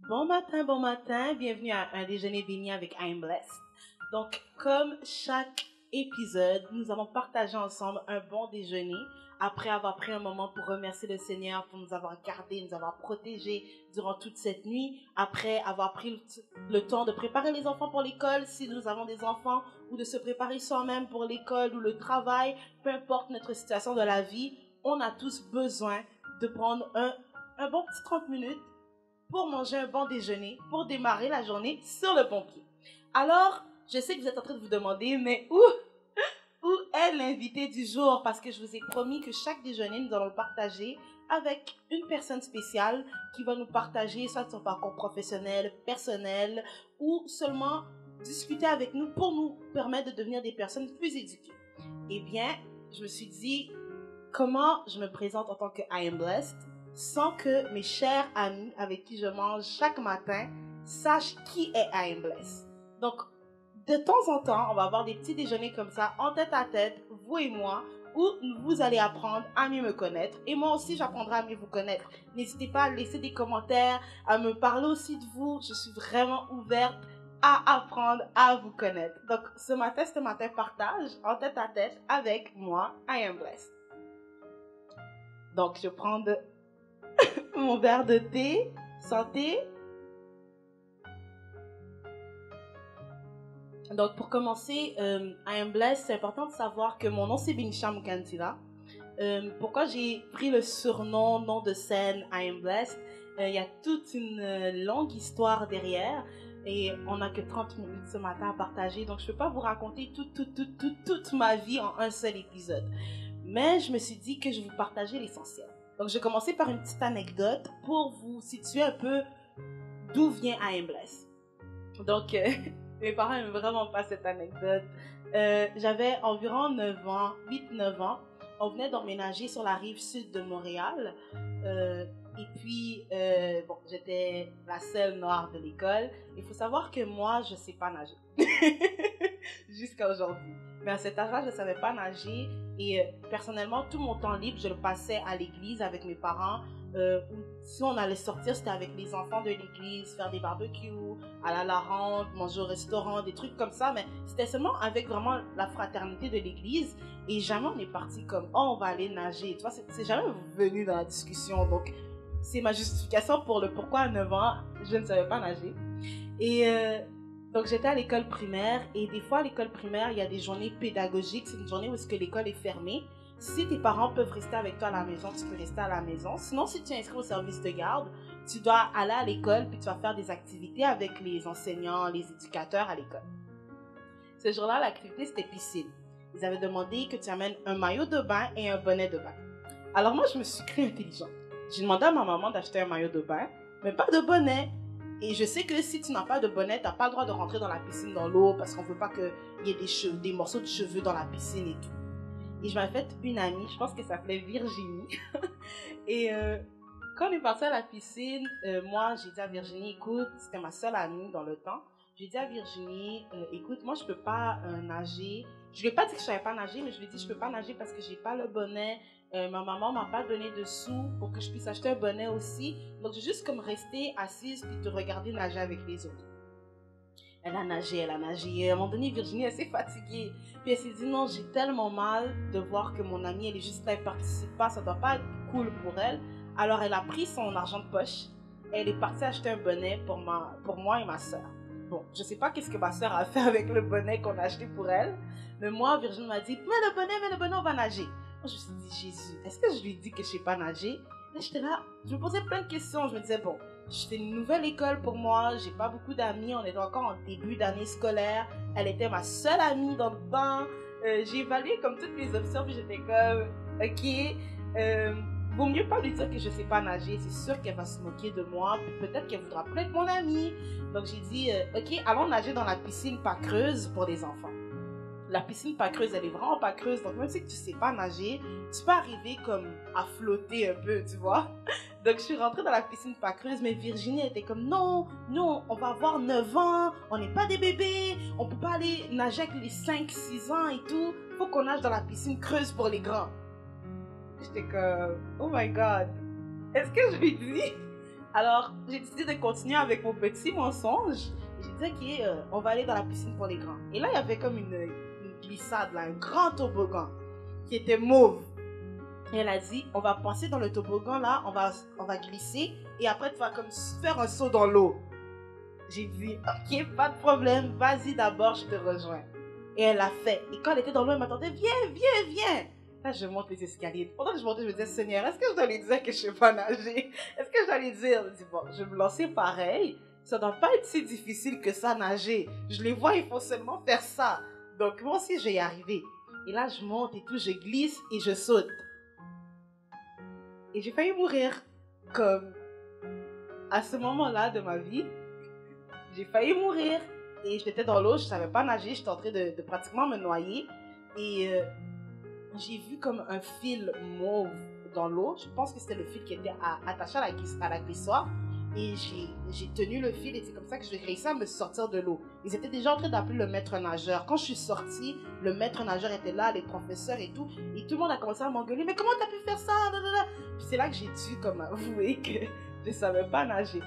Bon matin, bienvenue à un déjeuner béni avec I'm Blessed. Donc, comme chaque épisode, nous allons partager ensemble un bon déjeuner après avoir pris un moment pour remercier le Seigneur pour nous avoir gardés, nous avoir protégés durant toute cette nuit, après avoir pris le temps de préparer les enfants pour l'école, si nous avons des enfants, ou de se préparer soi-même pour l'école ou le travail, peu importe notre situation de la vie, on a tous besoin de prendre un bon petit 30 minutes pour manger un bon déjeuner, pour démarrer la journée sur le bon pied. Alors, je sais que vous êtes en train de vous demander, mais où est l'invité du jour? Parce que je vous ai promis que chaque déjeuner, nous allons le partager avec une personne spéciale qui va nous partager soit son parcours professionnel, personnel, ou seulement discuter avec nous pour nous permettre de devenir des personnes plus éduquées. Eh bien, je me suis dit, comment je me présente en tant que I am blessed sans que mes chers amis avec qui je mange chaque matin sachent qui est I am blessed. Donc, de temps en temps, on va avoir des petits déjeuners comme ça, en tête à tête, vous et moi, où vous allez apprendre à mieux me connaître. Et moi aussi, j'apprendrai à mieux vous connaître. N'hésitez pas à laisser des commentaires, à me parler aussi de vous. Je suis vraiment ouverte à apprendre à vous connaître. Donc, ce matin, partage en tête à tête avec moi, I am blessed. Donc, je prends mon verre de thé. Santé. Donc, pour commencer, I am blessed, c'est important de savoir que mon nom, c'est Binisha Mukantila. Pourquoi j'ai pris le surnom, nom de scène I am blessed? Il y a toute une longue histoire derrière. Et on n'a que 30 minutes ce matin à partager. Donc, je ne peux pas vous raconter toute ma vie en un seul épisode. Mais je me suis dit que je vais vous partager l'essentiel. Donc, je vais commencer par une petite anecdote pour vous situer un peu d'où vient I am blessed. Donc, mes parents n'aiment vraiment pas cette anecdote. J'avais environ 8-9 ans. On venait d'emménager sur la rive sud de Montréal. Et puis, j'étais la seule noire de l'école. Il faut savoir que moi, je ne sais pas nager. Jusqu'à aujourd'hui. Mais à cet âge-là, je ne savais pas nager. Et personnellement, tout mon temps libre, je le passais à l'église avec mes parents. Si on allait sortir, c'était avec les enfants de l'église, faire des barbecues, aller à la ronde, manger au restaurant, des trucs comme ça. Mais c'était seulement avec vraiment la fraternité de l'église. Et jamais on est parti comme, oh, on va aller nager. Tu vois, c'est jamais venu dans la discussion. Donc, c'est ma justification pour le pourquoi à 9 ans, je ne savais pas nager. Et donc, j'étais à l'école primaire. Et des fois, à l'école primaire, il y a des journées pédagogiques. C'est une journée où est-ce que l'école est fermée. Si tes parents peuvent rester avec toi à la maison, tu peux rester à la maison. Sinon, si tu es inscrit au service de garde, tu dois aller à l'école puis tu vas faire des activités avec les enseignants, les éducateurs à l'école. Ce jour-là, l'activité, c'était piscine. Ils avaient demandé que tu amènes un maillot de bain et un bonnet de bain. Alors moi, je me suis créée intelligente. J'ai demandé à ma maman d'acheter un maillot de bain, mais pas de bonnet. Et je sais que si tu n'as pas de bonnet, tu n'as pas le droit de rentrer dans la piscine, dans l'eau, parce qu'on ne veut pas qu'il y ait des morceaux de cheveux dans la piscine et tout. Et je m'avais fait une amie, je pense que ça s'appelait Virginie. Et quand on est parti à la piscine, moi, j'ai dit à Virginie, écoute, c'était ma seule amie dans le temps. J'ai dit à Virginie, écoute, moi, je peux pas nager. Je lui ai pas dit que je savais pas nager, mais je lui ai dit, je peux pas nager parce que j'ai pas le bonnet. Ma maman m'a pas donné de sous pour que je puisse acheter un bonnet aussi. Donc, j'ai juste comme resté assise puis te regarder nager avec les autres. Elle a nagé. Et à un moment donné, Virginie, elle s'est fatiguée. Puis elle s'est dit, non, j'ai tellement mal de voir que mon amie, elle est juste là, elle participe pas, ça doit pas être cool pour elle. Alors, elle a pris son argent de poche. Et elle est partie acheter un bonnet pour moi et ma soeur. Bon, je sais pas qu'est-ce que ma soeur a fait avec le bonnet qu'on a acheté pour elle. Mais moi, Virginie m'a dit, mets le bonnet, on va nager. Moi, je me suis dit, Jésus, est-ce que je lui dis que je sais pas nager? Et j'étais là, je me posais plein de questions. Je me disais, bon, c'était une nouvelle école pour moi, j'ai pas beaucoup d'amis, on était encore en début d'année scolaire. Elle était ma seule amie dans le temps. J'ai évalué comme toutes les options, puis j'étais comme, ok, vaut mieux pas lui dire que je sais pas nager, c'est sûr qu'elle va se moquer de moi, puis peut-être qu'elle voudra plus être mon amie. Donc j'ai dit, ok, allons nager dans la piscine pas creuse pour les enfants. La piscine pas creuse, elle est vraiment pas creuse, donc même si tu sais pas nager, tu peux arriver comme à flotter un peu, tu vois. Donc je suis rentrée dans la piscine pas creuse, mais Virginie était comme, non, nous on va avoir 9 ans, on n'est pas des bébés, on peut pas aller nager avec les 5-6 ans et tout, faut qu'on nage dans la piscine creuse pour les grands. J'étais comme, oh my god, est-ce que je lui dis? Alors, j'ai décidé de continuer avec mon petit mensonge. J'ai dit, ok, on va aller dans la piscine pour les grands. Et là, il y avait comme une glissade, là, un grand toboggan qui était mauve. Et elle a dit, on va passer dans le toboggan, là, on va glisser. Et après, tu vas comme faire un saut dans l'eau. J'ai dit, ok, pas de problème, vas-y d'abord, je te rejoins. Et elle l'a fait. Et quand elle était dans l'eau, elle m'attendait, viens. Là, je monte les escaliers. Pendant que je montais, je me disais, Seigneur, est-ce que je dois lui dire que je ne sais pas nager? Est-ce que je dois lui dire? Je dis, bon, je vais me lancer pareil. Ça ne doit pas être si difficile que ça, nager. Je les vois, ils font seulement faire ça. Donc, moi aussi, je vais y arriver. Et là, je monte et tout, je glisse et je saute. Et j'ai failli mourir. Comme, à ce moment-là de ma vie, j'ai failli mourir. Et j'étais dans l'eau, je ne savais pas nager, j'étais en train de pratiquement me noyer. Et j'ai vu comme un fil mauve dans l'eau. Je pense que c'était le fil qui était attaché à la glissoire. Et j'ai tenu le fil et c'est comme ça que j'ai réussi à me sortir de l'eau. Ils étaient déjà en train d'appeler le maître nageur. Quand je suis sortie, le maître nageur était là, les professeurs et tout. Et tout le monde a commencé à m'engueuler. Mais comment t'as pu faire ça? Puis c'est là que j'ai dû comme avouer que je ne savais pas nager.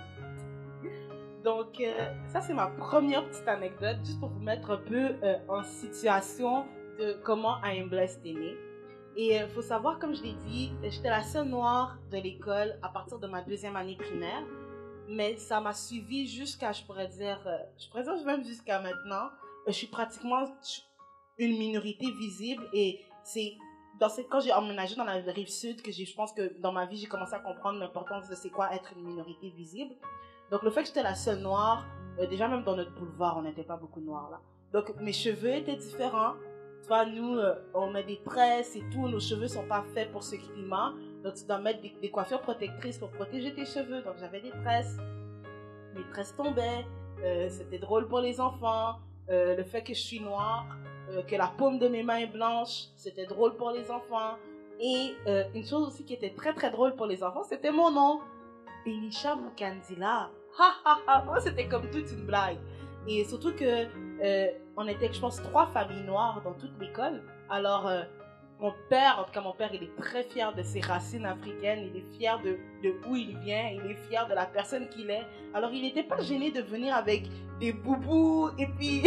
Donc, ça, c'est ma première petite anecdote, juste pour vous mettre un peu en situation de comment I Am Blessed est né. Et il faut savoir, comme je l'ai dit, j'étais la seule noire de l'école à partir de ma 2e année primaire. Mais ça m'a suivi jusqu'à, je pourrais dire même jusqu'à maintenant. Je suis pratiquement une minorité visible. Et c'est quand j'ai emménagé dans la rive sud que je pense que dans ma vie, j'ai commencé à comprendre l'importance de c'est quoi être une minorité visible. Donc, le fait que j'étais la seule noire, déjà même dans notre boulevard, on n'était pas beaucoup noirs là. Donc, mes cheveux étaient différents. Tu vois, nous, on met des tresses et tout. Nos cheveux ne sont pas faits pour ce climat. Donc, tu dois mettre des coiffures protectrices pour protéger tes cheveux. Donc, j'avais des tresses. Mes tresses tombaient. C'était drôle pour les enfants. Le fait que je suis noire, que la paume de mes mains est blanche, c'était drôle pour les enfants. Et une chose aussi qui était très, très drôle pour les enfants, c'était mon nom. Benisha Mukandila. Moi, c'était comme toute une blague. Et surtout que on était, je pense, 3 familles noires dans toute l'école. Alors, mon père, il est très fier de ses racines africaines. Il est fier de où il vient. Il est fier de la personne qu'il est. Alors, il n'était pas gêné de venir avec des boubous. Et puis,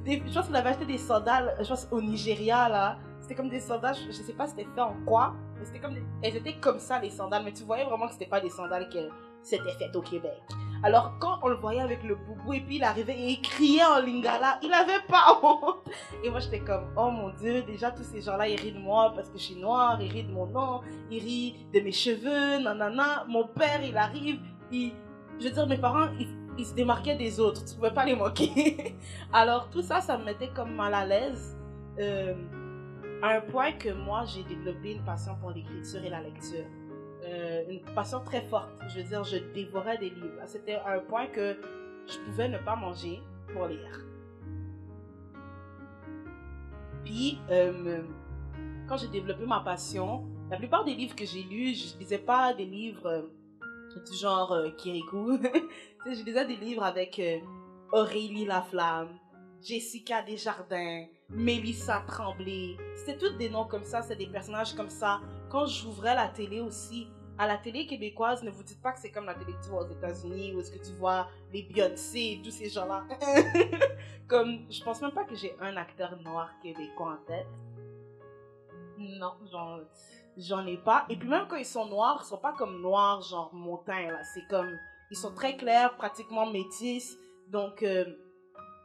je pense qu'il avait acheté des sandales, je pense, au Nigeria, là. C'était comme des sandales, je ne sais pas c'était fait en quoi. Mais c'était comme elles étaient comme ça, les sandales. Mais tu voyais vraiment que ce n'était pas des sandales qui s'étaient faites au Québec. Alors, quand on le voyait avec le boubou, et puis il arrivait et il criait en lingala, il n'avait pas honte. Et moi, j'étais comme, oh mon Dieu, déjà tous ces gens-là, ils rient de moi parce que je suis noire, ils rient de mon nom, ils rient de mes cheveux, nanana. Mon père, il arrive, je veux dire, mes parents, ils se démarquaient des autres, tu ne pouvais pas les moquer. Alors, tout ça, ça me mettait comme mal à l'aise. À un point que moi, j'ai développé une passion pour l'écriture et la lecture. Une passion très forte. Je veux dire, je dévorais des livres. C'était à un point que je pouvais ne pas manger pour lire. Puis, quand j'ai développé ma passion, la plupart des livres que j'ai lus, je ne lisais pas des livres du genre Kirikou. Je lisais des livres avec Aurélie Laflamme, Jessica Desjardins, Mélissa Tremblay. C'était tous des noms comme ça, c'est des personnages comme ça. Quand j'ouvrais la télé aussi, à la télé québécoise, ne vous dites pas que c'est comme la télé que tu vois aux États-Unis, où est-ce que tu vois les Beyoncé et tous ces gens-là. Comme, je pense même pas que j'ai un acteur noir québécois en tête. Non, j'en ai pas. Et puis même quand ils sont noirs, ils sont pas comme noirs genre montagne là. C'est comme, ils sont très clairs, pratiquement métis. Donc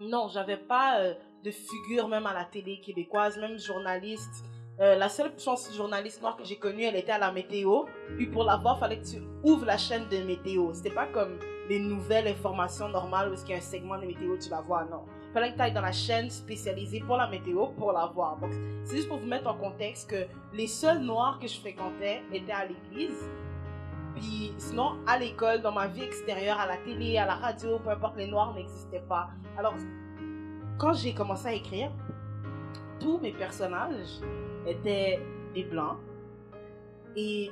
non, j'avais pas de figure même à la télé québécoise, même journaliste. La seule journaliste noire que j'ai connue, elle était à la météo. Puis pour la voir, il fallait que tu ouvres la chaîne de météo. C'était pas comme les nouvelles informations normales où est-ce qu'il y a un segment de météo, tu la vois, non. Il fallait que tu ailles dans la chaîne spécialisée pour la météo pour la voir. Donc, c'est juste pour vous mettre en contexte que les seuls noirs que je fréquentais étaient à l'église. Puis sinon, à l'école, dans ma vie extérieure, à la télé, à la radio, peu importe, les noirs n'existaient pas. Alors, quand j'ai commencé à écrire, tous mes personnages étaient des blancs. Et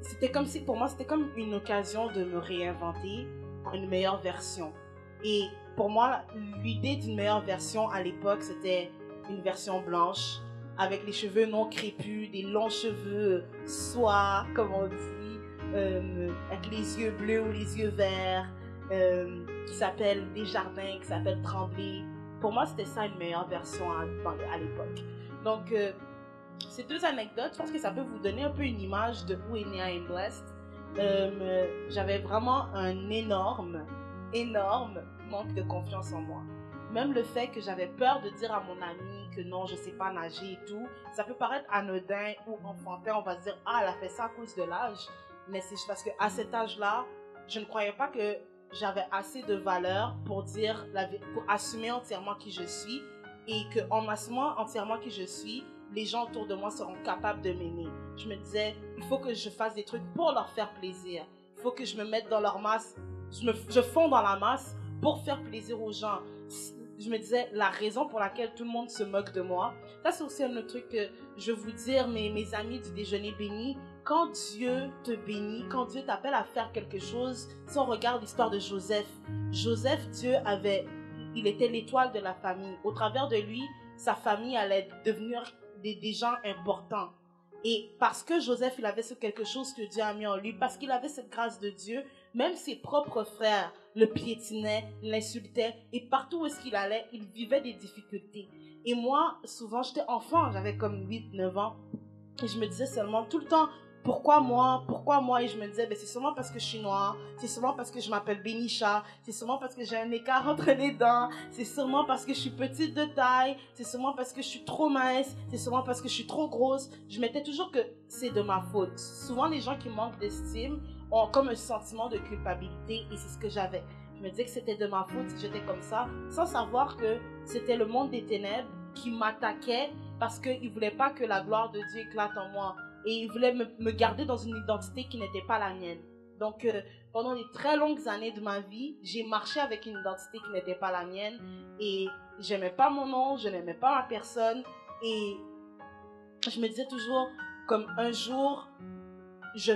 c'était comme si, pour moi, c'était comme une occasion de me réinventer pour une meilleure version. Et pour moi, l'idée d'une meilleure version à l'époque, c'était une version blanche, avec les cheveux non crépus, des longs cheveux soie, comme on dit, avec les yeux bleus ou les yeux verts, qui s'appelle Desjardins, qui s'appelle Tremblay. Pour moi, c'était ça une meilleure version à l'époque. Donc, ces deux anecdotes, je pense que ça peut vous donner un peu une image de où est né I Am Blessed. J'avais vraiment un énorme manque de confiance en moi. Même le fait que j'avais peur de dire à mon ami que non, je sais pas nager et tout, ça peut paraître anodin ou enfantin, on va se dire, ah, elle a fait ça à cause de l'âge, mais c'est parce qu'à cet âge-là, je ne croyais pas que j'avais assez de valeur pour dire, pour assumer entièrement qui je suis, et qu'en assumant entièrement qui je suis, les gens autour de moi seront capables de m'aimer. Je me disais, il faut que je fasse des trucs pour leur faire plaisir. Il faut que je me mette dans leur masse, je fonds dans la masse pour faire plaisir aux gens. Je me disais, la raison pour laquelle tout le monde se moque de moi, ça c'est aussi un autre truc que je veux vous dire, mes amis du déjeuner béni, quand Dieu te bénit, quand Dieu t'appelle à faire quelque chose, si on regarde l'histoire de Joseph, il était l'étoile de la famille. Au travers de lui, sa famille allait devenir des gens importants. Et parce que Joseph, il avait quelque chose que Dieu a mis en lui, parce qu'il avait cette grâce de Dieu, même ses propres frères le piétinaient, l'insultaient, et partout où est-ce qu'il allait, il vivait des difficultés. Et moi, souvent, j'étais enfant, j'avais comme 8-9 ans, et je me disais seulement tout le temps, pourquoi moi? Et je me disais, ben, c'est seulement parce que je suis noire, c'est seulement parce que je m'appelle Benisha, c'est seulement parce que j'ai un écart entre les dents, c'est seulement parce que je suis petite de taille, c'est seulement parce que je suis trop mince, c'est seulement parce que je suis trop grosse. Je mettais toujours que c'est de ma faute. Souvent, les gens qui manquent d'estime ont comme un sentiment de culpabilité, et c'est ce que j'avais. Je me disais que c'était de ma faute si j'étais comme ça, sans savoir que c'était le monde des ténèbres qui m'attaquait parce qu'il ne voulait pas que la gloire de Dieu éclate en moi. Et il voulait me garder dans une identité qui n'était pas la mienne. Donc, pendant les très longues années de ma vie, j'ai marché avec une identité qui n'était pas la mienne. Et j'aimais pas mon nom, je n'aimais pas ma personne. Et je me disais toujours, comme un jour, je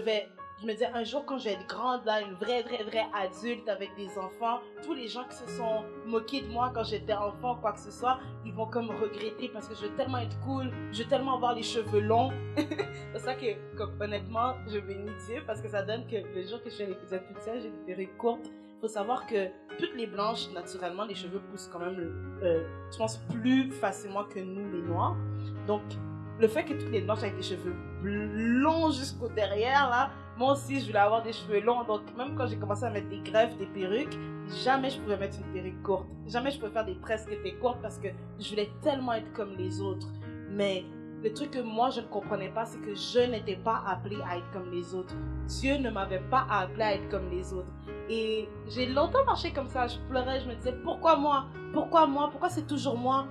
me disais un jour quand je vais être grande, là, une vraie adulte avec des enfants, tous les gens qui se sont moqués de moi quand j'étais enfant, quoi que ce soit, ils vont comme regretter parce que je veux tellement être cool, je veux tellement avoir les cheveux longs. C'est pour ça que, comme, honnêtement, je bénis Dieu parce que ça donne que le jour que je fais l'épisode tout ça, j'ai des perruques courtes. Il faut savoir que toutes les blanches, naturellement, les cheveux poussent quand même, je pense, plus facilement que nous, les noirs. Donc, le fait que toutes les blanches avec des cheveux longs jusqu'au derrière, là, moi aussi, je voulais avoir des cheveux longs. Donc, même quand j'ai commencé à mettre des greffes, des perruques, jamais je pouvais mettre une perruque courte. Jamais je pouvais faire des tresses qui étaient courtes parce que je voulais tellement être comme les autres. Mais le truc que moi, je ne comprenais pas, c'est que je n'étais pas appelée à être comme les autres. Dieu ne m'avait pas appelée à être comme les autres. Et j'ai longtemps marché comme ça. Je pleurais, je me disais, pourquoi moi? Pourquoi moi? Pourquoi c'est toujours moi?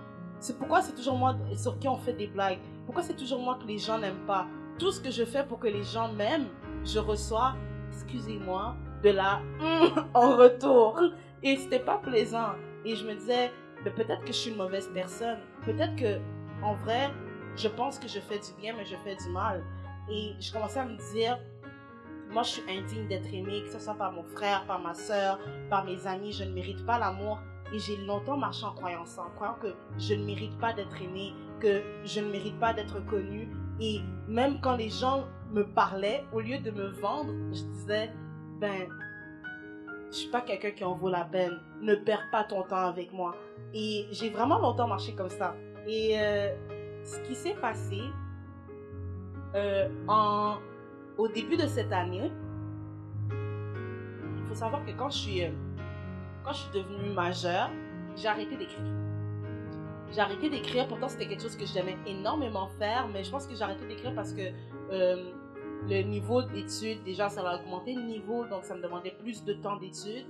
Pourquoi c'est toujours moi sur qui on fait des blagues? Pourquoi c'est toujours moi que les gens n'aiment pas? Tout ce que je fais pour que les gens m'aiment, je reçois, excusez-moi, de la en retour. Et c'était pas plaisant. Et je me disais, mais peut-être que je suis une mauvaise personne. Peut-être que, en vrai, je pense que je fais du bien, mais je fais du mal. Et je commençais à me dire, moi, je suis indigne d'être aimée, que ce soit par mon frère, par ma soeur, par mes amis. Je ne mérite pas l'amour. Et j'ai longtemps marché en croyant ça, en croyant que je ne mérite pas d'être aimée, que je ne mérite pas d'être connue. Et même quand les gens me parlaient, au lieu de me vendre, je disais, ben, je suis pas quelqu'un qui en vaut la peine. Ne perds pas ton temps avec moi. Et j'ai vraiment longtemps marché comme ça. Et ce qui s'est passé au début de cette année, il faut savoir que quand je suis devenue majeure, j'ai arrêté d'écrire. J'ai arrêté d'écrire, pourtant c'était quelque chose que j'aimais énormément faire, mais je pense que j'ai arrêté d'écrire parce que le niveau d'études, déjà ça a augmenté le niveau, donc ça me demandait plus de temps d'études.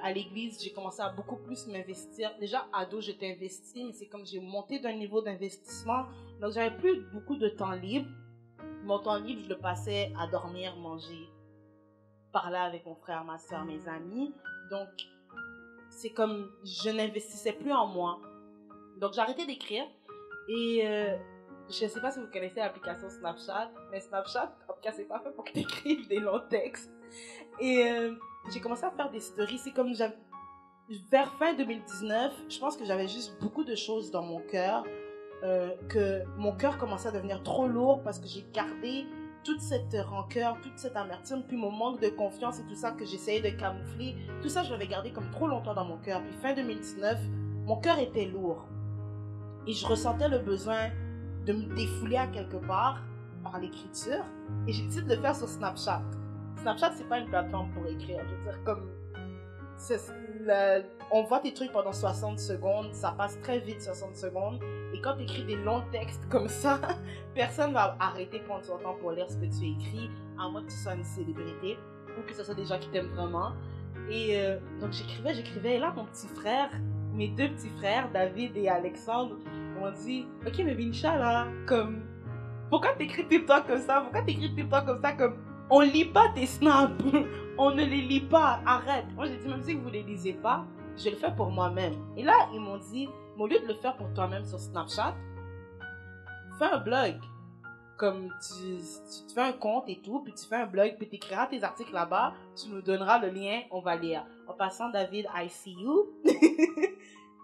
À l'église, j'ai commencé à beaucoup plus m'investir. Déjà, ado, j'étais investie, mais c'est comme j'ai monté d'un niveau d'investissement, donc j'avais plus beaucoup de temps libre. Mon temps libre, je le passais à dormir, manger, parler avec mon frère, ma soeur, mes amis. Donc, c'est comme je n'investissais plus en moi. Donc, j'ai arrêté d'écrire. Et je ne sais pas si vous connaissez l'application Snapchat, mais Snapchat, en tout cas, c'est pas fait pour que tu écrives des longs textes. Et j'ai commencé à faire des stories. C'est comme vers fin 2019, je pense que j'avais juste beaucoup de choses dans mon cœur, que mon cœur commençait à devenir trop lourd parce que j'ai gardé toute cette rancœur, toute cette amertume, puis mon manque de confiance et tout ça que j'essayais de camoufler, tout ça, je l'avais gardé comme trop longtemps dans mon cœur. Puis fin 2019, mon cœur était lourd. Et je ressentais le besoin de me défouler à quelque part par l'écriture. Et j'ai décidé de le faire sur Snapchat. Snapchat, c'est pas une plateforme pour écrire. Je veux dire, comme... on voit tes trucs pendant 60 secondes, ça passe très vite 60 secondes. Et quand tu écris des longs textes comme ça, personne va arrêter de prendre son temps pour lire ce que tu écris, à moins que tu sois une célébrité ou que ce soit des gens qui t'aiment vraiment. Et donc j'écrivais. Et là, mes deux petits frères, David et Alexandre, m'ont dit « Ok, mais Binsha, là, comme... Pourquoi t'écris tout le temps comme ça? Pourquoi t'écris tout le temps comme ça? Comme... On lit pas tes snaps. On ne les lit pas. Arrête. » Moi, j'ai dit, même si vous les lisez pas, je le fais pour moi-même. Et là, ils m'ont dit, au lieu de le faire pour toi-même sur Snapchat, fais un blog. Comme tu te fais un compte et tout, puis tu fais un blog, puis tu écriras tes articles là-bas, tu nous donneras le lien, on va lire. En passant, David, I see you.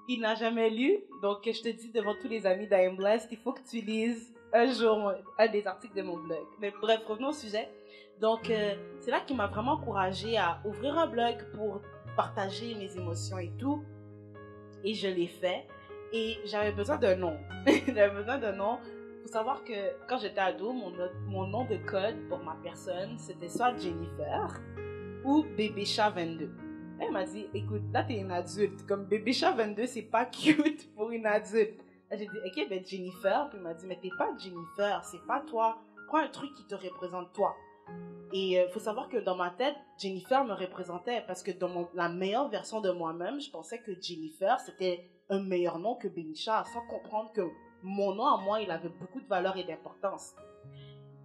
Il n'a jamais lu, donc je te dis devant tous les amis d'I Am Blessed, il faut que tu lises un jour un des articles de mon blog. Mais bref, revenons au sujet. Donc, c'est là qu'il m'a vraiment encouragée à ouvrir un blog pour partager mes émotions et tout. Et je l'ai fait. Et j'avais besoin d'un nom. J'avais besoin d'un nom. Il faut savoir que quand j'étais ado, mon nom de code pour ma personne, c'était soit Jennifer ou Bébé Chat 22. Elle m'a dit, écoute, là, t'es une adulte. Comme Bébé Chat 22, c'est pas cute pour une adulte. Là, j'ai dit, ok, ben Jennifer. Puis il m'a dit, mais t'es pas Jennifer, c'est pas toi. Prends un truc qui te représente toi. Et faut savoir que dans ma tête, Jennifer me représentait parce que dans la meilleure version de moi-même, je pensais que Jennifer, c'était un meilleur nom que Binsha, sans comprendre que mon nom à moi, il avait beaucoup de valeur et d'importance.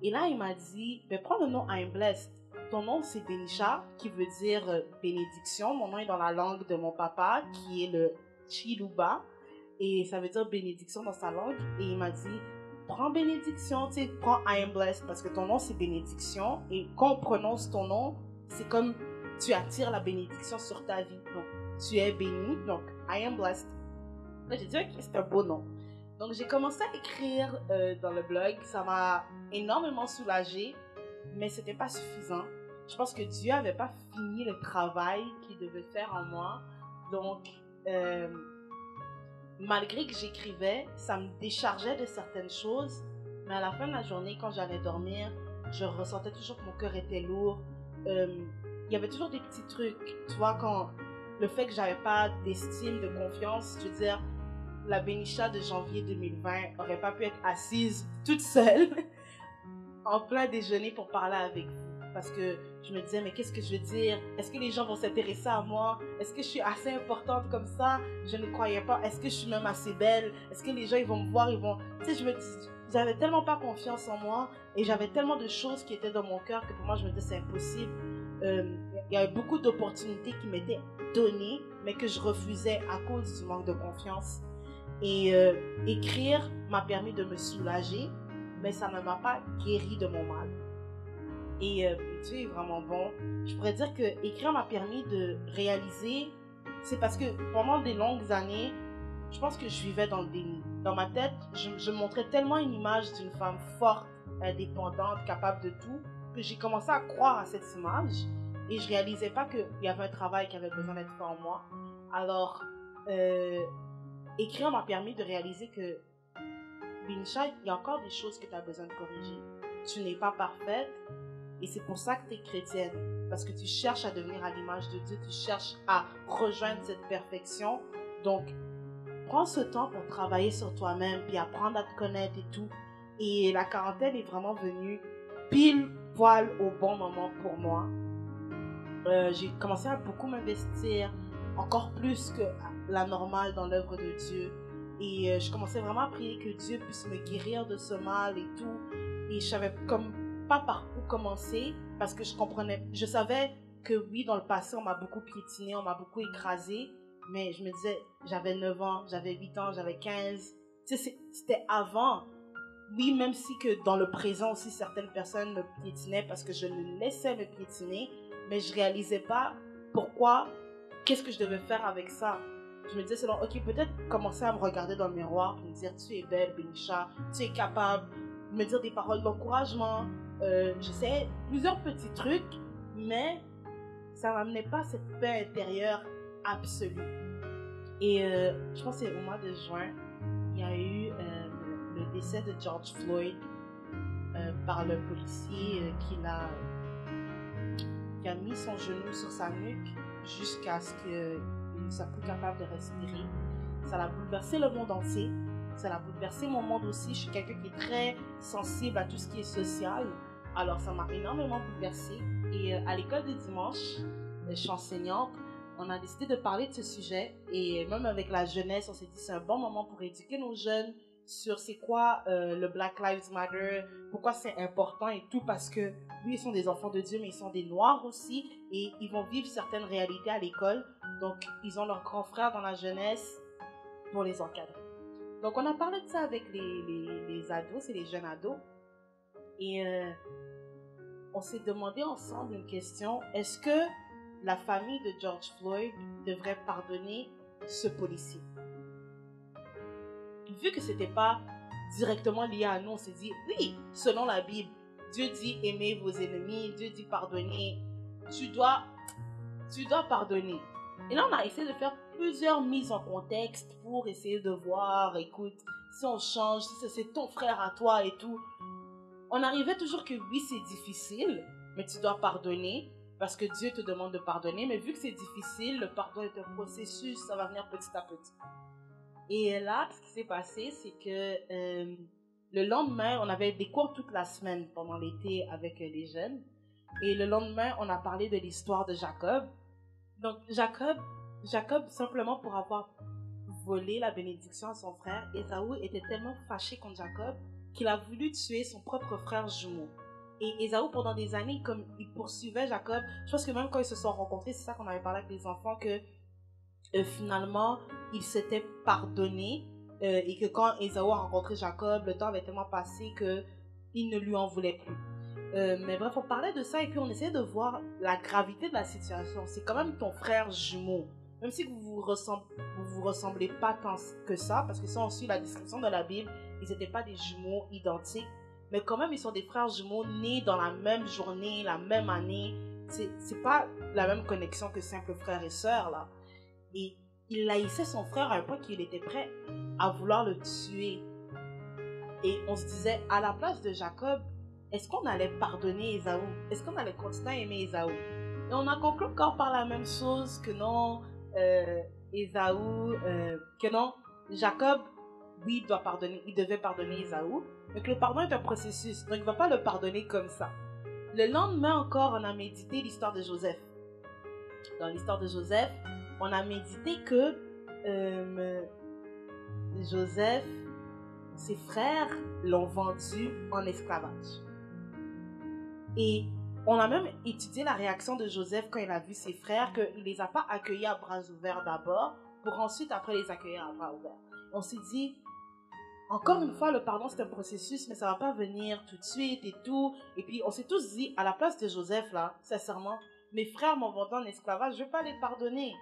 Et là, il m'a dit, ben, prends le nom I Am Blessed. Ton nom, c'est Binsha, qui veut dire bénédiction. Mon nom est dans la langue de mon papa, qui est le Chiluba. Et ça veut dire bénédiction dans sa langue. Et il m'a dit, prends bénédiction, tu sais, prends I Am Blessed, parce que ton nom, c'est bénédiction. Et quand on prononce ton nom, c'est comme tu attires la bénédiction sur ta vie. Donc, tu es béni, donc I Am Blessed. Là, j'ai dit, ok, c'est un beau nom. Donc, j'ai commencé à écrire dans le blog. Ça m'a énormément soulagée, mais c'était pas suffisant. Je pense que Dieu avait pas fini le travail qu'il devait faire en moi. Donc, malgré que j'écrivais, ça me déchargeait de certaines choses. Mais à la fin de la journée, quand j'allais dormir, je ressentais toujours que mon cœur était lourd. Il y avait toujours des petits trucs. Tu vois, quand le fait que j'avais pas d'estime, de confiance, je veux dire, la Binsha de janvier 2020 aurait pas pu être assise toute seule en plein déjeuner pour parler avec vous. Parce que je me disais, mais qu'est-ce que je veux dire? Est-ce que les gens vont s'intéresser à moi? Est-ce que je suis assez importante comme ça? Je ne croyais pas. Est-ce que je suis même assez belle? Est-ce que les gens, ils vont me voir? Tu sais, j'avais tellement pas confiance en moi et j'avais tellement de choses qui étaient dans mon cœur que pour moi, je me disais, c'est impossible. Il y avait beaucoup d'opportunités qui m'étaient données, mais que je refusais à cause du manque de confiance. Et écrire m'a permis de me soulager, mais ça ne m'a pas guéri de mon mal. Et Dieu est vraiment bon. Je pourrais dire que écrire m'a permis de réaliser, c'est parce que pendant des longues années, je pense que je vivais dans le déni. Dans ma tête, je montrais tellement une image d'une femme forte, indépendante, capable de tout, que j'ai commencé à croire à cette image et je réalisais pas qu'il y avait un travail qui avait besoin d'être fait en moi. Alors, écrire m'a permis de réaliser que Binsha, il y a encore des choses que tu as besoin de corriger. Tu n'es pas parfaite et c'est pour ça que tu es chrétienne. Parce que tu cherches à devenir à l'image de Dieu, tu cherches à rejoindre cette perfection. Donc, prends ce temps pour travailler sur toi-même puis apprendre à te connaître et tout. Et la quarantaine est vraiment venue pile poil au bon moment pour moi. J'ai commencé à beaucoup m'investir, encore plus que la normale dans l'œuvre de Dieu. Et je commençais vraiment à prier que Dieu puisse me guérir de ce mal et tout. Et je savais comme pas par où commencer parce que je savais que oui, dans le passé, on m'a beaucoup piétiné, on m'a beaucoup écrasé. Mais je me disais, j'avais 9 ans, j'avais 8 ans, j'avais 15. Tu sais, c'était avant. Oui, même si que dans le présent aussi, certaines personnes me piétinaient parce que je le laissais me piétiner. Mais je réalisais pas pourquoi, qu'est-ce que je devais faire avec ça. Je me disais seulement, ok, peut-être commencer à me regarder dans le miroir et me dire, tu es belle, Binsha, tu es capable, me dire des paroles d'encouragement. J'essayais plusieurs petits trucs, mais ça m'amenait pas cette paix intérieure absolue. Et je pense que c'est au mois de juin, il y a eu le décès de George Floyd par le policier qui a mis son genou sur sa nuque jusqu'à ce qu'il ne soit plus capable de respirer. Ça l'a bouleversé le monde entier. Ça l'a bouleversé mon monde aussi. Je suis quelqu'un qui est très sensible à tout ce qui est social. Alors ça m'a énormément bouleversée. Et à l'école des dimanches, je suis enseignante, on a décidé de parler de ce sujet. Et même avec la jeunesse, on s'est dit c'est un bon moment pour éduquer nos jeunes sur c'est quoi le Black Lives Matter, pourquoi c'est important et tout, parce que oui, ils sont des enfants de Dieu, mais ils sont des Noirs aussi, et ils vont vivre certaines réalités à l'école, donc ils ont leurs grands frères dans la jeunesse pour les encadrer. Donc on a parlé de ça avec les ados, c'est les jeunes ados, et on s'est demandé ensemble une question, est-ce que la famille de George Floyd devrait pardonner ce policier? Vu que c'était pas directement lié à nous, on s'est dit, oui, selon la Bible, Dieu dit aimez vos ennemis, Dieu dit pardonner, tu dois pardonner. Et là, on a essayé de faire plusieurs mises en contexte pour essayer de voir, écoute, si on change, si c'est ton frère à toi et tout. On arrivait toujours que oui, c'est difficile, mais tu dois pardonner parce que Dieu te demande de pardonner. Mais vu que c'est difficile, le pardon est un processus, ça va venir petit à petit. Et là, ce qui s'est passé, c'est que le lendemain, on avait des cours toute la semaine pendant l'été avec les jeunes. Et le lendemain, on a parlé de l'histoire de Jacob. Donc, Jacob, simplement pour avoir volé la bénédiction à son frère, Ésaü était tellement fâché contre Jacob qu'il a voulu tuer son propre frère jumeau. Et Ésaü, pendant des années, comme il poursuivait Jacob, je pense que même quand ils se sont rencontrés, c'est ça qu'on avait parlé avec les enfants, que finalement, ils s'étaient pardonnés et que quand Ésaü a rencontré Jacob, le temps avait tellement passé qu'il ne lui en voulait plus. Mais bref, on parlait de ça et puis on essayait de voir la gravité de la situation. C'est quand même ton frère jumeau. Même si vous vous ressemblez pas tant que ça, parce que si on suit la description de la Bible, ils n'étaient pas des jumeaux identiques, mais quand même ils sont des frères jumeaux nés dans la même journée, la même année. C'est pas la même connexion que simple frère et sœur là. Et il haïssait son frère à un point qu'il était prêt à vouloir le tuer. Et on se disait, à la place de Jacob, est-ce qu'on allait pardonner Ésaü? Est-ce qu'on allait continuer à aimer Ésaü? Et on a conclu encore par la même chose, que non, que non, Jacob, oui, il devait pardonner Ésaü, mais que le pardon est un processus, donc il ne va pas le pardonner comme ça. Le lendemain encore, on a médité l'histoire de Joseph. Dans l'histoire de Joseph, on a médité que Joseph, ses frères l'ont vendu en esclavage. Et on a même étudié la réaction de Joseph quand il a vu ses frères, qu'il ne les a pas accueillis à bras ouverts d'abord, pour ensuite après les accueillir à bras ouverts. On s'est dit, encore une fois, le pardon c'est un processus, mais ça ne va pas venir tout de suite et tout. Et puis on s'est tous dit, à la place de Joseph là, sincèrement, mes frères m'ont vendu en esclavage, je ne vais pas les pardonner.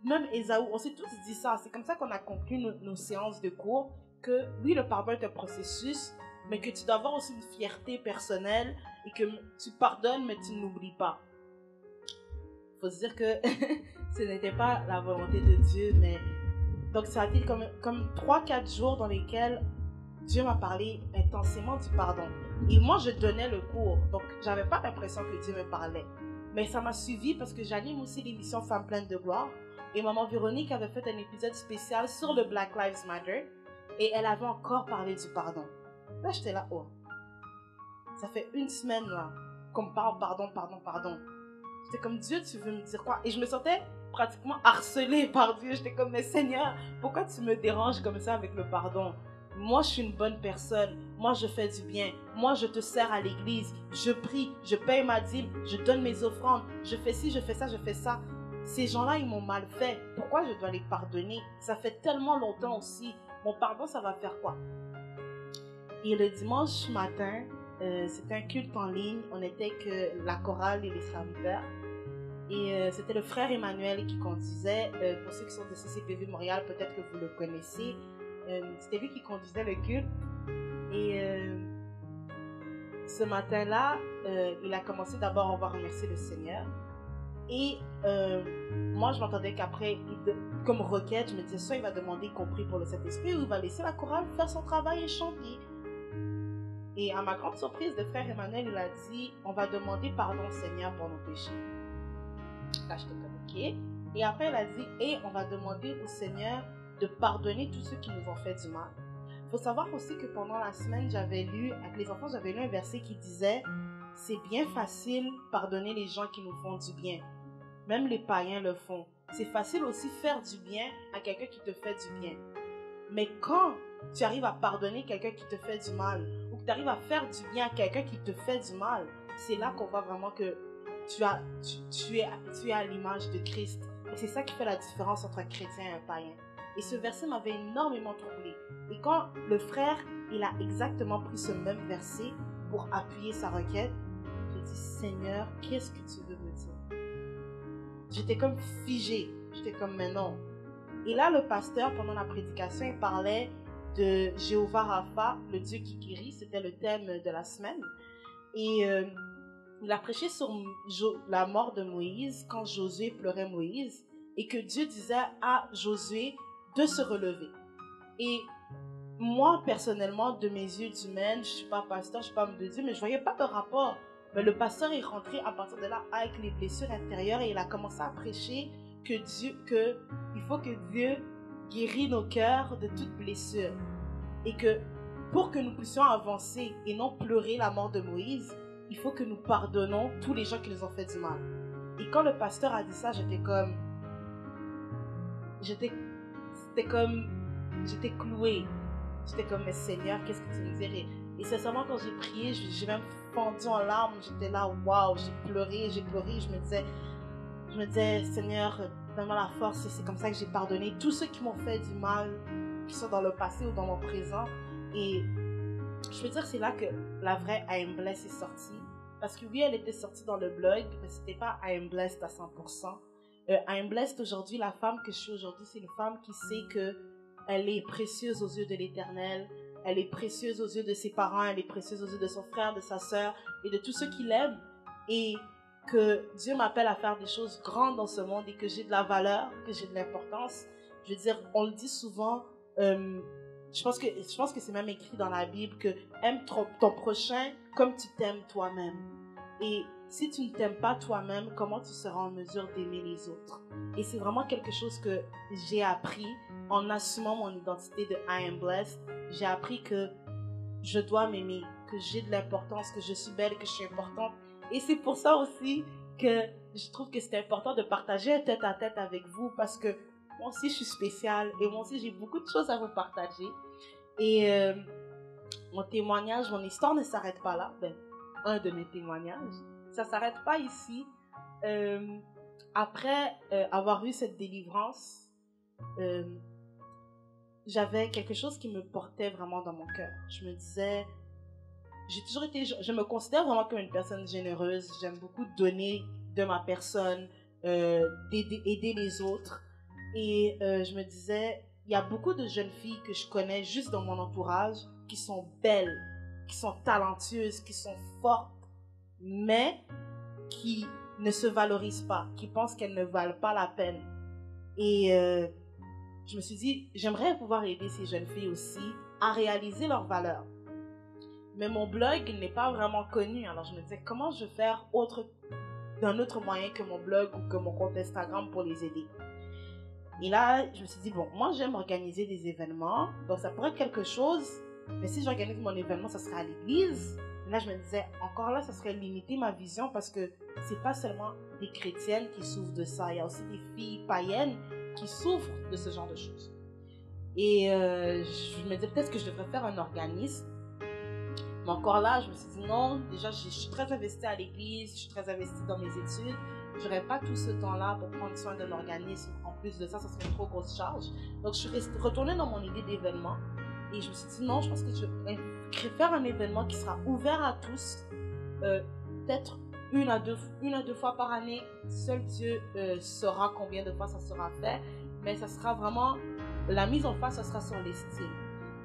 Même Ésaü, on s'est tous dit ça. C'est comme ça qu'on a conclu nos séances de cours, que oui, le pardon est un processus, mais que tu dois avoir aussi une fierté personnelle et que tu pardonnes, mais tu n'oublies pas. Il faut se dire que ce n'était pas la volonté de Dieu, mais donc ça a été comme 3-4 jours dans lesquels Dieu m'a parlé intensément du pardon. Et moi, je donnais le cours, donc j'avais pas l'impression que Dieu me parlait. Mais ça m'a suivi parce que j'anime aussi l'émission Femmes pleines de gloire. Et maman Véronique avait fait un épisode spécial sur le Black Lives Matter. Et elle avait encore parlé du pardon. Là, j'étais là, oh. Ça fait une semaine, là, qu'on me parle pardon. J'étais comme, Dieu, tu veux me dire quoi? Et je me sentais pratiquement harcelée par Dieu. J'étais comme, mais Seigneur, pourquoi tu me déranges comme ça avec le pardon? Moi, je suis une bonne personne. Moi, je fais du bien. Moi, je te sers à l'église. Je prie, je paye ma dîme, je donne mes offrandes. Je fais ci, je fais ça, je fais ça. Ces gens-là, ils m'ont mal fait. Pourquoi je dois les pardonner? Ça fait tellement longtemps aussi. Mon pardon, ça va faire quoi? Et le dimanche matin, c'était un culte en ligne. On était que la chorale et les serviteurs. Et c'était le frère Emmanuel qui conduisait. Pour ceux qui sont de CCPV Montréal, peut-être que vous le connaissez. C'était lui qui conduisait le culte. Et ce matin-là, il a commencé d'abord, on va remercier le Seigneur. Et moi, je m'attendais qu'après, comme requête, je me disais, soit il va demander qu'on prie pour le Saint-Esprit, ou il va laisser la chorale faire son travail et chanter. Et à ma grande surprise, le frère Emmanuel, il a dit, on va demander pardon au Seigneur pour nos péchés. Là, j'étais comme, ok. Et après, il a dit, et on va demander au Seigneur de pardonner tous ceux qui nous ont fait du mal. Il faut savoir aussi que pendant la semaine, avec les enfants, j'avais lu un verset qui disait, c'est bien facile pardonner les gens qui nous font du bien. Même les païens le font. C'est facile aussi faire du bien à quelqu'un qui te fait du bien. Mais quand tu arrives à pardonner quelqu'un qui te fait du mal, ou que tu arrives à faire du bien à quelqu'un qui te fait du mal, c'est là qu'on voit vraiment que tu es à l'image de Christ. Et c'est ça qui fait la différence entre un chrétien et un païen. Et ce verset m'avait énormément troublé. Et quand le frère, il a exactement pris ce même verset pour appuyer sa requête, j'ai dit, Seigneur, qu'est-ce que tu veux me dire? J'étais comme figée. J'étais comme, mais non. Et là, le pasteur, pendant la prédication, il parlait de Jéhovah Rapha, le Dieu qui guérit. C'était le thème de la semaine. Et il a prêché sur la mort de Moïse, quand Josué pleurait Moïse, et que Dieu disait à Josué de se relever. Et moi, personnellement, de mes yeux d'humaine, je ne suis pas pasteur, je ne suis pas homme de Dieu, mais je ne voyais pas de rapport. Mais le pasteur est rentré à partir de là avec les blessures intérieures et il a commencé à prêcher qu'il faut que Dieu guérisse nos cœurs de toute blessure. Et que pour que nous puissions avancer et non pleurer la mort de Moïse, il faut que nous pardonnons tous les gens qui nous ont fait du mal. Et quand le pasteur a dit ça, j'étais clouée. J'étais comme, mais Seigneur, qu'est-ce que tu me dirais? Et sincèrement, quand j'ai prié, j'ai même fondu en larmes. J'étais là, waouh, j'ai pleuré. Je me disais, Seigneur, donne-moi la force. Et c'est comme ça que j'ai pardonné tous ceux qui m'ont fait du mal, qui sont dans le passé ou dans mon présent. Et je veux dire, c'est là que la vraie I Am Blessed est sortie. Parce que oui, elle était sortie dans le blog, mais c'était pas I Am Blessed à 100%. I Am Blessed aujourd'hui, la femme que je suis aujourd'hui, c'est une femme qui sait que elle est précieuse aux yeux de l'Éternel. Elle est précieuse aux yeux de ses parents. Elle est précieuse aux yeux de son frère, de sa sœur et de tous ceux qui l'aiment. Et que Dieu m'appelle à faire des choses grandes dans ce monde et que j'ai de la valeur, que j'ai de l'importance. Je veux dire, on le dit souvent, je pense que c'est même écrit dans la Bible que aime ton prochain comme tu t'aimes toi-même. Et si tu ne t'aimes pas toi-même, comment tu seras en mesure d'aimer les autres? Et c'est vraiment quelque chose que j'ai appris en assumant mon identité de I Am Blessed. J'ai appris que je dois m'aimer, que j'ai de l'importance, que je suis belle, que je suis importante. Et c'est pour ça aussi que je trouve que c'est important de partager un tête-à-tête avec vous parce que moi aussi je suis spéciale et moi aussi j'ai beaucoup de choses à vous partager. Et mon témoignage, mon histoire ne s'arrête pas là. Un de mes témoignages, ça ne s'arrête pas ici. Après avoir eu cette délivrance, j'avais quelque chose qui me portait vraiment dans mon cœur. Je me disais, je me considère vraiment comme une personne généreuse. J'aime beaucoup donner de ma personne, aider les autres. Et je me disais, il y a beaucoup de jeunes filles que je connais juste dans mon entourage qui sont belles, qui sont talentueuses, qui sont fortes, mais qui ne se valorisent pas, qui pensent qu'elles ne valent pas la peine. Et je me suis dit, j'aimerais pouvoir aider ces jeunes filles aussi à réaliser leur valeur. Mais mon blog n'est pas vraiment connu, alors je me disais, comment je vais faire d'un autre moyen que mon blog ou que mon compte Instagram pour les aider? Et là, je me suis dit, bon, moi j'aime organiser des événements, donc ça pourrait être quelque chose, mais si j'organise mon événement, ça serait à l'église. Et là, je me disais, encore là, ça serait limiter ma vision parce que c'est pas seulement des chrétiennes qui souffrent de ça, il y a aussi des filles païennes qui souffrent de ce genre de choses. Et je me disais, peut-être que je devrais faire un organisme. Mais encore là, je me suis dit, non, déjà, je suis très investie à l'église, je suis très investie dans mes études. Je n'aurais pas tout ce temps-là pour prendre soin d'un organisme. En plus de ça, ça serait une trop grosse charge. Donc, je suis retournée dans mon idée d'événement. Et je me suis dit, non, je pense que je vais faire un événement qui sera ouvert à tous. Peut-être une à deux fois par année. Seul Dieu saura combien de fois ça sera fait. Mais ça sera vraiment, la mise en face, ça sera sur l'estime.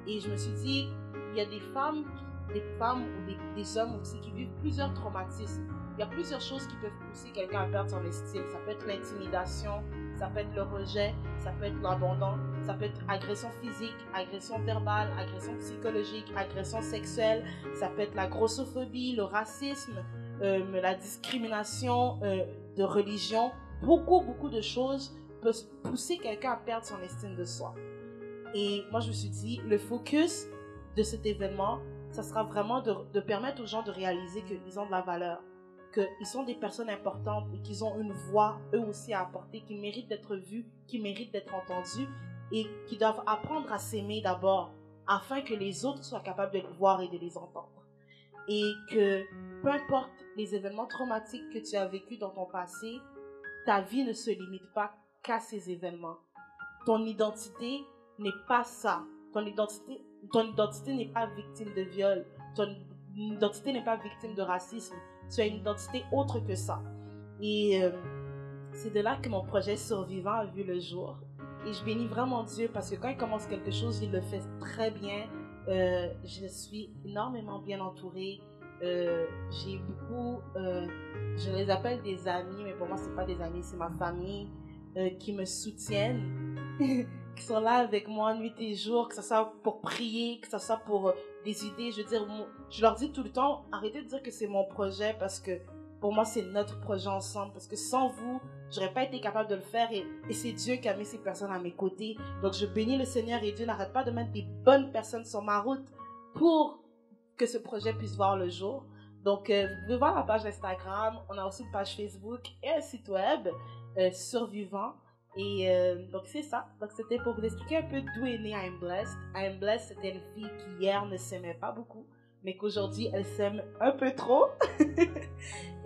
Et je me suis dit, il y a des femmes des femmes ou des hommes aussi qui vivent plusieurs traumatismes. Il y a plusieurs choses qui peuvent pousser quelqu'un à perdre son estime. Ça peut être l'intimidation, ça peut être le rejet, ça peut être l'abandon, ça peut être agression physique, agression verbale, agression psychologique, agression sexuelle, ça peut être la grossophobie, le racisme, la discrimination de religion. Beaucoup de choses peuvent pousser quelqu'un à perdre son estime de soi. Et moi, je me suis dit, le focus de cet événement, ça sera vraiment de permettre aux gens de réaliser qu'ils ont de la valeur, qu'ils sont des personnes importantes et qu'ils ont une voix, eux aussi, à apporter, qu'ils méritent d'être vus, qu'ils méritent d'être entendus et qu'ils doivent apprendre à s'aimer d'abord afin que les autres soient capables de les voir et de les entendre. Et que peu importe les événements traumatiques que tu as vécus dans ton passé, ta vie ne se limite pas qu'à ces événements. Ton identité n'est pas ça. Ton identité n'est pas victime de viol. Ton identité n'est pas victime de racisme. Tu as une identité autre que ça. Et c'est de là que mon projet Survivant a vu le jour. Et je bénis vraiment Dieu parce que quand il commence quelque chose, il le fait très bien. Je suis énormément bien entourée. J'ai beaucoup, je les appelle des amis, mais pour moi, c'est pas des amis, c'est ma famille qui me soutiennent, qui sont là avec moi nuit et jour, que ce soit pour prier, que ce soit pour des idées. Je veux dire, je leur dis tout le temps, arrêtez de dire que c'est mon projet parce que pour moi, c'est notre projet ensemble. Parce que sans vous, j'aurais pas été capable de le faire et c'est Dieu qui a mis ces personnes à mes côtés. Donc, je bénis le Seigneur et Dieu n'arrête pas de mettre des bonnes personnes sur ma route pour que ce projet puisse voir le jour. Donc, vous pouvez voir la page Instagram. On a aussi une page Facebook et un site web, Survivant. Et donc, c'est ça. Donc, c'était pour vous expliquer un peu d'où est née I Am Blessed. I Am Blessed, c'était une fille qui hier ne s'aimait pas beaucoup, mais qu'aujourd'hui, elle s'aime un peu trop.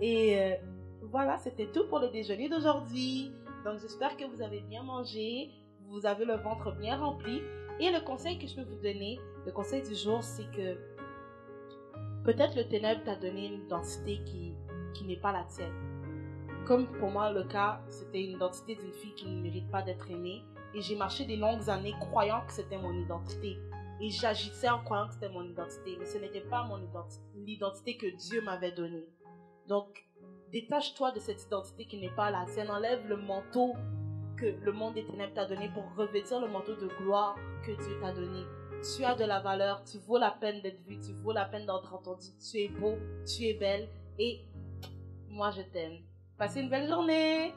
Et voilà, c'était tout pour le déjeuner d'aujourd'hui. Donc, j'espère que vous avez bien mangé, vous avez le ventre bien rempli. Et le conseil que je peux vous donner, le conseil du jour, c'est que peut-être le ténèbre t'a donné une identité qui n'est pas la tienne. Comme pour moi, le cas, c'était une identité d'une fille qui ne mérite pas d'être aimée. Et j'ai marché des longues années croyant que c'était mon identité. Et j'agissais en croyant que c'était mon identité. Mais ce n'était pas l'identité que Dieu m'avait donnée. Donc, détache-toi de cette identité qui n'est pas la tienne. Enlève le manteau que le monde des ténèbres t'a donné pour revêtir le manteau de gloire que Dieu t'a donné. Tu as de la valeur, tu vaux la peine d'être vu, tu vaux la peine d'être entendu. Tu es beau, tu es belle et moi je t'aime. Passez une belle journée!